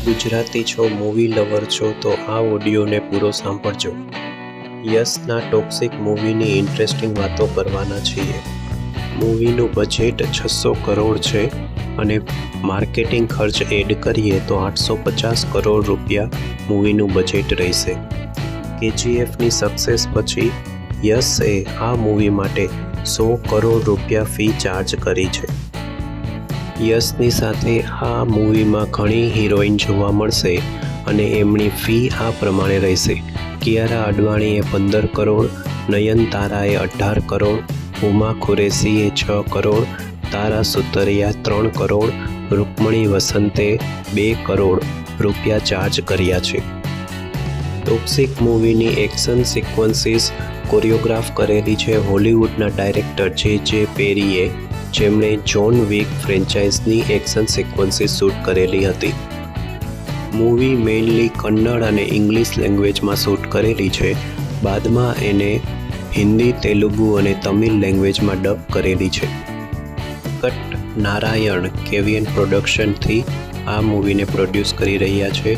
ગુજરાતી છો, movie lover છો તો આ ઓડિયોને પૂરો સાંભળજો. યશના ટોક્સિક મૂવીની ઇન્ટરેસ્ટિંગ વાતો કરવાના છીએ. મૂવીનું બજેટ 600 કરોડ છે અને માર્કેટિંગ ખર્ચ એડ કરીએ તો 850 કરોડ રૂપિયા મૂવીનું બજેટ રહેશે. KGFની સક્સેસ પછી યશે આ મૂવી માટે 100 કરોડ રૂપિયા ફી ચાર્જ કરી છે. યશની સાથે આ મૂવીમાં ઘણી હિરોઈન જોવા મળશે અને એમની ફી આ પ્રમાણે રહેશે. કિયારા અડવાણીએ 15 કરોડ, નયનતારાએ 18 કરોડ, હુમા કુરેશીએ 6 કરોડ, તારા સુતરિયા 3 કરોડ, રૂકમણી વસંતે 2 કરોડ રૂપિયા ચાર્જ કર્યા છે. ટોક્સિક મૂવીની એક્શન સિક્વન્સીસ કોરિયોગ્રાફ કરેલી છે હોલિવૂડના ડાયરેક્ટર J.J. પેરીએ, જેમણે જોન વિક ફ્રેન્ચાઇઝની એક્શન સિક્વન્સીસ શૂટ કરેલી હતી. મૂવી મેઇનલી કન્નડ અને ઇંગ્લિશ લેંગ્વેજમાં શૂટ કરેલી છે. બાદમાં એને હિન્દી, તેલુગુ અને તમિલ લેંગ્વેજમાં ડબ કરેલી છે. કટ નારાયણ KVN પ્રોડક્શનથી આ મૂવીને પ્રોડ્યુસ કરી રહ્યા છે,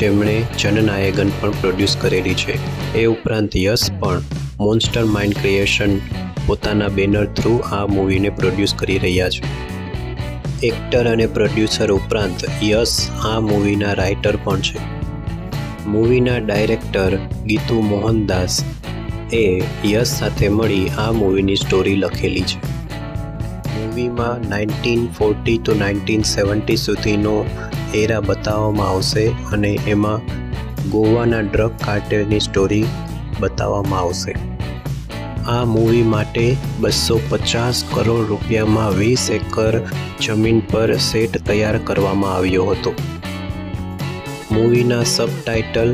જેમણે જનનાયકન પણ પ્રોડ્યુસ કરેલી છે. એ ઉપરાંત યશ પણ મોન્સ્ટર માઇન્ડ ક્રિએશન પોતાના બેનર થ્રુ આ મૂવીને પ્રોડ્યુસ કરી રહ્યા છે. એક્ટર અને પ્રોડ્યુસર ઉપરાંત યશ આ મૂવીના રાઇટર પણ છે. મૂવીના ડાયરેક્ટર ગીતુ મોહનદાસ એ યશ સાથે મળી આ મૂવીની સ્ટોરી લખેલી છે. મૂવીમાં 1940 to 1970 સુધીનો એરા બતાવવામાં આવશે અને એમાં ગોવાના ડ્રગ કાર્ટેલની સ્ટોરી બતાવવામાં આવશે. આ મૂવી માટે 250 કરોડ રૂપિયામાં 20 એકર જમીન પર સેટ તૈયાર કરવામાં આવ્યો હતો. મૂવીના સબટાઇટલ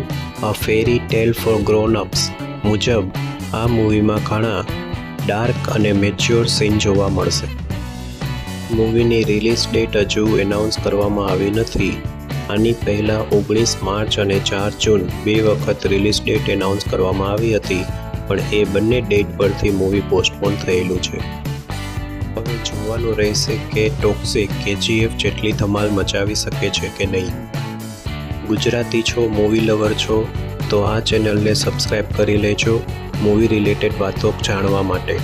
અ ફેરી ટેલ ફોર ગ્રોન અપ્સ મુજબ આ મૂવીમાં ઘણા ડાર્ક અને મેચ્યોર સીન જોવા મળશે. મૂવીની રિલીઝ ડેટ હજુ એનાઉન્સ કરવામાં આવી નથી. આની પહેલાં 19 માર્ચ અને 4 જૂન 2 વખત રિલીઝ ડેટ એનાઉન્સ કરવામાં આવી હતી, પણ એ બંને ડેટ પરથી મૂવી પોસ્ટપોન થયેલું છે. હવે જોવાનું રહેશે કે ટોક્સિક KGF જેટલી ધમાલ મચાવી શકે છે કે નહીં. ગુજરાતી છો, મૂવી લવર છો તો આ ચેનલને સબસ્ક્રાઈબ કરી લેજો મૂવી રિલેટેડ વાતો જાણવા માટે.